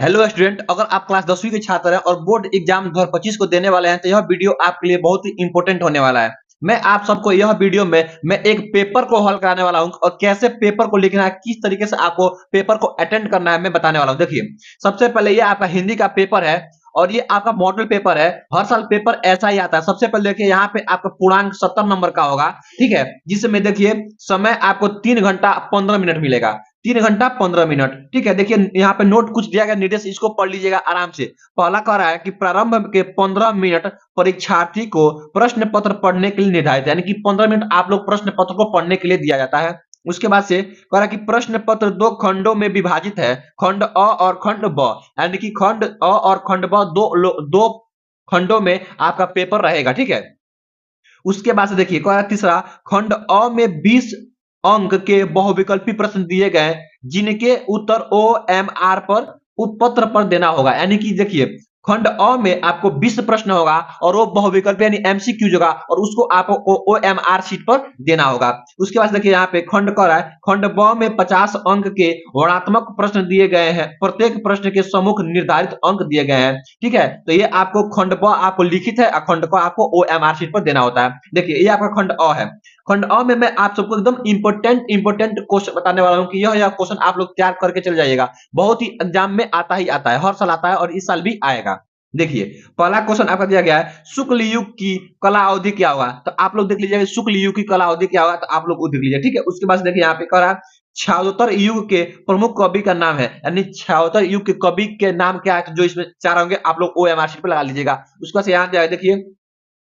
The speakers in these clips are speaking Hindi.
हेलो स्टूडेंट, अगर आप क्लास 10वीं के छात्र हैं और बोर्ड एग्जाम 2025 को देने वाले हैं तो यह वीडियो आपके लिए बहुत ही इंपॉर्टेंट होने वाला है। मैं आप सबको यह वीडियो में मैं एक पेपर को हल कराने वाला हूं और कैसे पेपर को लिखना है, किस तरीके से आपको पेपर को अटेंड करना है मैं बताने वाला हूं। देखिए, सबसे पहले ये आपका हिंदी का पेपर है और ये आपका मॉडल पेपर है। हर साल पेपर ऐसा ही आता है। सबसे पहले देखिए, यहाँ पे आपका पूर्णांक 70 नंबर का होगा, ठीक है, जिसमें देखिए समय आपको 3 घंटा 15 मिनट मिलेगा। 3 घंटा 15 मिनट, ठीक है। देखिए यहाँ पे नोट कुछ दिया गया निर्देश, इसको पढ़ लीजिएगा आराम से। पहला कह रहा है कि प्रारंभ के 15 मिनट परीक्षार्थी को प्रश्न पत्र पढ़ने के लिए निर्धारित है, यानी कि 15 मिनट आप लोग प्रश्न पत्र को पढ़ने के लिए दिया जाता है। उसके बाद से कह रहा है कि प्रश्न पत्र 2 खंडों में विभाजित है, खंड अ और खंड ब, यानी कि खंड अ और खंड ब दो खंडों में आपका पेपर रहेगा, ठीक है। उसके बाद से देखिए कह रहा है तीसरा, खंड अ में 20 अंक के बहुविकल्पी प्रश्न दिए गए जिनके उत्तर ओ एम आर पर उत्पत्र पर देना होगा, यानी कि देखिए खंड अ में आपको 20 प्रश्न होगा और वो बहुविकल्पी यानी एमसीक्यू होगा और उसको आपको ओ एम आर शीट पर देना होगा। उसके बाद देखिए यहाँ पे खंड कर रहा है, खंड ब में 50 अंक के वर्णात्मक प्रश्न दिए गए हैं, प्रत्येक प्रश्न के सम्मुख निर्धारित अंक दिए गए हैं, ठीक है। तो ये आपको खंड ब आपको लिखित है और खंड क आपको ओ एम आर शीट पर देना होता है। देखिए ये आपका खंड अ है। खंड अ में मैं आप सबको एकदम इंपॉर्टेंट क्वेश्चन बताने वाला हूँ कि यह क्वेश्चन आप लोग तैयार करके चल जाइएगा। बहुत ही एग्जाम में आता ही आता है, हर साल आता है और इस साल भी आएगा। देखिए पहला क्वेश्चन आपका दिया गया है, शुक्ल युग की कला अवधि क्या होगा। तो आप लोग देख लीजिएगा शुक्ल युग की कला अवधि क्या होगा, तो आप लोग वो देख लीजिए, ठीक है। उसके बाद देखिए यहाँ पे कह रहा है छायोत्तर युग के प्रमुख कवि का नाम है, यानी छायोत्तर युग के कवि के नाम क्या है, जो इसमें चार होंगे आप लोग ओ एम आर शीट पे लगा लीजिएगा। उसके बाद यहाँ देखिए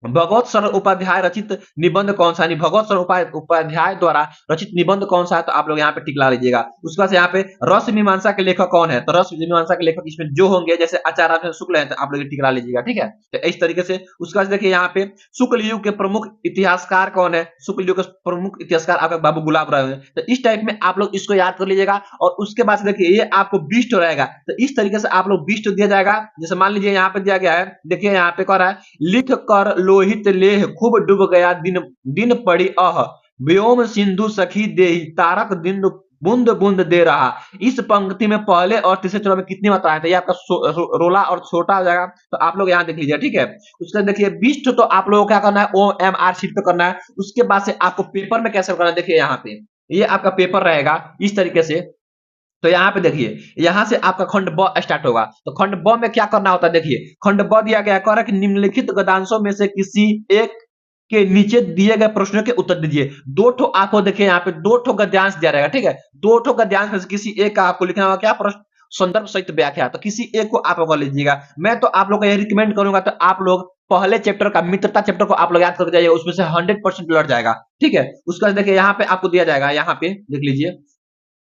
भगवत शरण उपाध्याय रचित निबंध कौन सा, यानी भगवत शरण उपाध्याय द्वारा रचित निबंध कौन सा है, तो आप लोग यहाँ पे टिक ला लीजिएगा। उसके बाद यहाँ पे रस मीमांसा के लेखक कौन है, तो रस मीमांसा के लेखक इसमें जो होंगे जैसे आचार्य रामचंद्र शुक्ल है, तो आप लोग टिक ला लीजिएगा, ठीक है। तो इस तरीके से उसके बाद देखिए यहाँ पे शुक्ल युग के प्रमुख इतिहासकार कौन है, शुक्ल युग के प्रमुख इतिहासकार आपका बाबू गुलाब राव है। तो इस टाइप में आप लोग इसको याद कर लीजिएगा और उसके बाद देखिए ये आपको 20 रहेगा, तो इस तरीके से आप लोग 20 दिया जाएगा। जैसे मान लीजिए यहाँ पे दिया गया है, देखिए यहाँ पे कह रहा है लिख कर लोहित लेह खूब डूब गया दिन दिन पड़ी अह, व्योम सिंधु सखी देहि तारक दिन बूंद बूंद दे रहा। इस पंक्ति में पहले और तीसरे चरण में कितनी मात्रा है, तो ये आपका रोला और छोटा हो जाएगा, तो आप लोग यहाँ देख लीजिए, ठीक है। उसके बाद देखिए 20 तो आप लोगों को क्या करना है, ओ एम आर शीट पे करना है। उसके बाद से आपको पेपर में कैसे करना है, देखिए यहाँ पे ये आपका पेपर रहेगा इस तरीके से। तो यहाँ पे देखिए यहाँ से आपका खंड ब स्टार्ट होगा, तो खंड ब में क्या करना होता है, देखिए खंड ब दिया गया है कि निम्नलिखित गद्यांशों में से किसी एक के नीचे दिए गए प्रश्नों के उत्तर दीजिए। दो ठो आपको देखिए यहाँ पे दो ठो गद्यांश दिया रहेगा, ठीक है। दो ठो गद्यांश में से किसी एक का आपको लिखना होगा क्या प्रश्न, संदर्भ सहित व्याख्या, तो किसी एक को आप कर लीजिएगा। मैं तो आप लोग को ये रिकमेंड करूंगा, तो आप लोग पहले चैप्टर का मित्रता चैप्टर को आप लोग याद करके जाइए, उसमें से 100% लड़ जाएगा, ठीक है। उसका देखिए यहाँ पे आपको दिया जाएगा, यहाँ पे देख लीजिए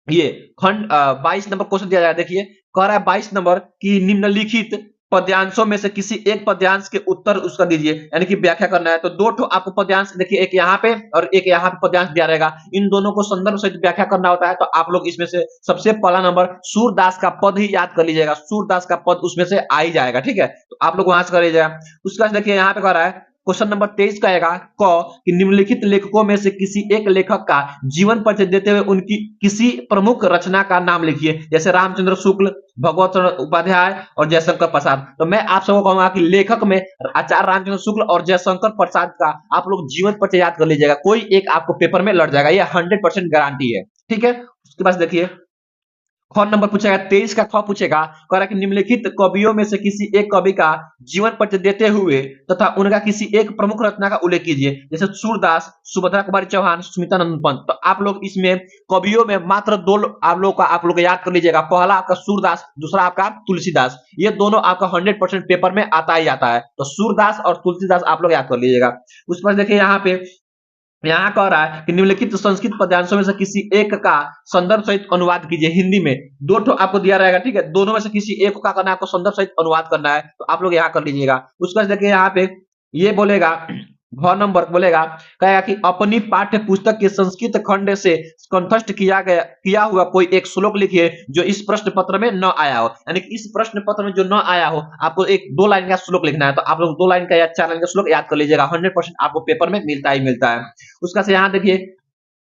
ये खंड 22 नंबर क्वेश्चन दिया जाएगा। देखिए कह रहा है 22 नंबर की निम्नलिखित पद्यांशों में से किसी एक पद्यांश के उत्तर उसका दीजिए, यानी कि व्याख्या करना है। तो दो ठो आपको पद्यांश देखिए, एक यहाँ पे और एक यहाँ पे पद्यांश दिया रहेगा, इन दोनों को संदर्भ सहित व्याख्या करना होता है। तो आप लोग इसमें से सबसे पहला नंबर सूरदास का पद ही याद कर लीजिएगा, सूरदास का पद उसमें से आ ही जाएगा, ठीक है। तो आप लोग वहां से कर लीजिएगा। उसके बाद देखिए यहाँ पे कह रहा है क्वेश्चन नंबर 23 का आएगा क कि निम्नलिखित लेखकों में से किसी एक लेखक का जीवन परिचय देते हुए उनकी किसी प्रमुख रचना का नाम लिखिए, जैसे रामचंद्र शुक्ल, भगवत शरण उपाध्याय और जयशंकर प्रसाद। तो मैं आप सबको कहूंगा कि लेखक में आचार्य रामचंद्र शुक्ल और जयशंकर प्रसाद का आप लोग जीवन परिचय याद कर लीजिएगा, कोई एक आपको पेपर में लड़ जाएगा, ये 100% गारंटी है, ठीक है। उसके बाद देखिए ख नंबर पूछेगा, 23 का ख पूछेगा, कह रहा कि निम्नलिखित कवियों में से किसी एक कवि का जीवन परिचय देते हुए तथा उनका किसी एक प्रमुख रचना का उल्लेख कीजिए, जैसे सूरदास, सुभद्रा कुमारी चौहान, सुमित्रानंद पंत। तो आप लोग इसमें कवियों में मात्र दो आप लोग याद कर लीजिएगा, पहला आपका सूरदास, दूसरा आपका तुलसीदास। ये दोनों आपका 100% पेपर में आता ही आता है, तो सूरदास और तुलसीदास आप लोग याद कर लीजिएगा। उस पर देखिए यहाँ पे यहाँ कह रहा है कि निम्नलिखित संस्कृत पद्यांशों में से किसी एक का संदर्भ सहित अनुवाद कीजिए हिंदी में। दो ठो आपको दिया रहेगा, ठीक है, दोनों में से किसी एक का करना है, आपको संदर्भ सहित अनुवाद करना है, तो आप लोग यहाँ कर लीजिएगा। उसके बाद देखिए यहाँ पे ये बोलेगा घ नंबर बोलेगा, कहेगा कि अपनी पाठ्य पुस्तक के संस्कृत खंड से कंठस्थ किया हुआ कोई एक श्लोक लिखिए जो इस प्रश्न पत्र में न आया हो, यानी कि इस प्रश्न पत्र में जो न आया हो आपको एक 2 लाइन का श्लोक लिखना है। तो आप लोग 2 लाइन का या 4 लाइन का श्लोक याद कर लीजिएगा, 100% आपको पेपर में मिलता ही मिलता है। उसका से यहाँ देखिए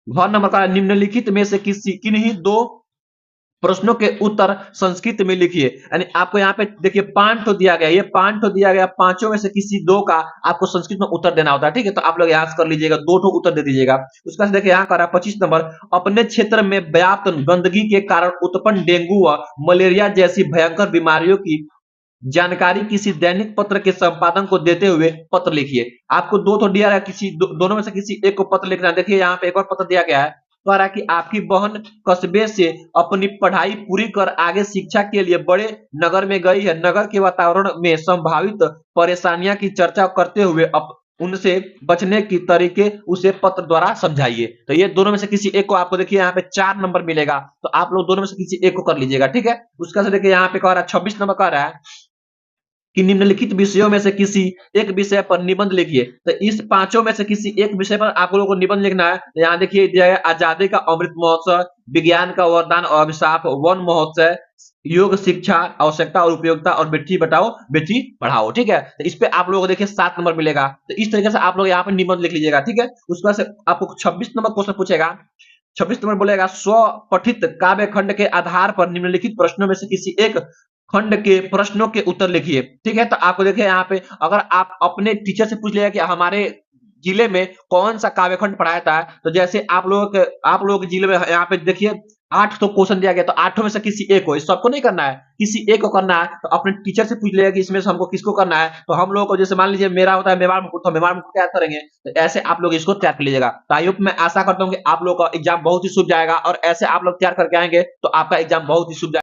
घ नंबर का निम्नलिखित में से किसी किन्हीं दो प्रश्नों के उत्तर संस्कृत में लिखिए। यानी आपको यहाँ पे देखिए 5 ठो दिया गया, ये 5 ठो दिया गया, पांचों में से किसी 2 का आपको संस्कृत में उत्तर देना होता है, ठीक है? तो आप लोग यहाँ से कर लीजिएगा, 2 ठो उत्तर दे दीजिएगा। उसके बाद देखिए यहाँ कर रहा है 25 नंबर, अपने क्षेत्र में व्याप्त गंदगी के कारण उत्पन्न डेंगू व मलेरिया जैसी भयंकर बीमारियों की जानकारी किसी दैनिक पत्र के संपादक को देते हुए पत्र लिखिए। आपको 2 ठो दिया है, किसी दोनों में से किसी एक को पत्र लिखना है। देखिए यहाँ पे एक और पत्र दिया गया है, कह रहा है कि आपकी बहन कस्बे से अपनी पढ़ाई पूरी कर आगे शिक्षा के लिए बड़े नगर में गई है। नगर के वातावरण में संभावित परेशानियां की चर्चा करते हुए उनसे बचने की तरीके उसे पत्र द्वारा समझाइए। तो ये दोनों में से किसी एक को आपको देखिए यहाँ पे 4 नंबर मिलेगा, तो आप लोग दोनों में से किसी एक को कर लीजिएगा, ठीक है? उसका से देखिए यहाँ पे कह रहा है 26 नंबर कह रहा है कि निम्नलिखित विषयों में से किसी एक विषय पर निबंध लिखिए। तो इस पांचों में से किसी एक विषय पर आप लोगों को निबंध लिखना है। तो यहाँ देखिए दिया है आजादी का अमृत महोत्सव, विज्ञान का वरदान और अभिशाप, वन महोत्सव, योग शिक्षा आवश्यकता और उपयोगिता, और बेटी बचाओ बेटी पढ़ाओ, ठीक है? तो इस पे आप लोगों को देखिए 7 नंबर मिलेगा। तो इस तरीके से आप लोग यहाँ पे निबंध लिख लीजिएगा, ठीक है? उसके बाद से आपको 26 नंबर क्वेश्चन पूछेगा। 26 नंबर बोलेगा स्व पठित काव्य खंड के आधार पर निम्नलिखित प्रश्नों में से किसी एक खंड के प्रश्नों के उत्तर लिखिए, ठीक है? तो आपको देखिए यहाँ पे अगर आप अपने टीचर से पूछ लिया कि हमारे जिले में कौन सा काव्य खंड पढ़ाया था, तो जैसे आप लोगों के जिले में यहाँ पे देखिए 8 तो क्वेश्चन दिया गया, तो 8 में से किसी एक को, इस सबको नहीं करना है, किसी एक को करना है। तो अपने टीचर से पूछ लिया कि इसमें से हमको किसको करना है। तो हम लोगों को जैसे मान लीजिए मेरा होता है मेवाड़ मुकुट, तो मेवाड़ मुकुट तैयार करेंगे। तो ऐसे आप लोग इसको तैयार कर लीजिएगा। तो आई होप मैं आशा करता हूँ कि आप लोग का एग्जाम बहुत ही शुभ जाएगा, और ऐसे आप लोग तैयार करके आएंगे तो आपका एग्जाम बहुत ही शुभ जाएगा।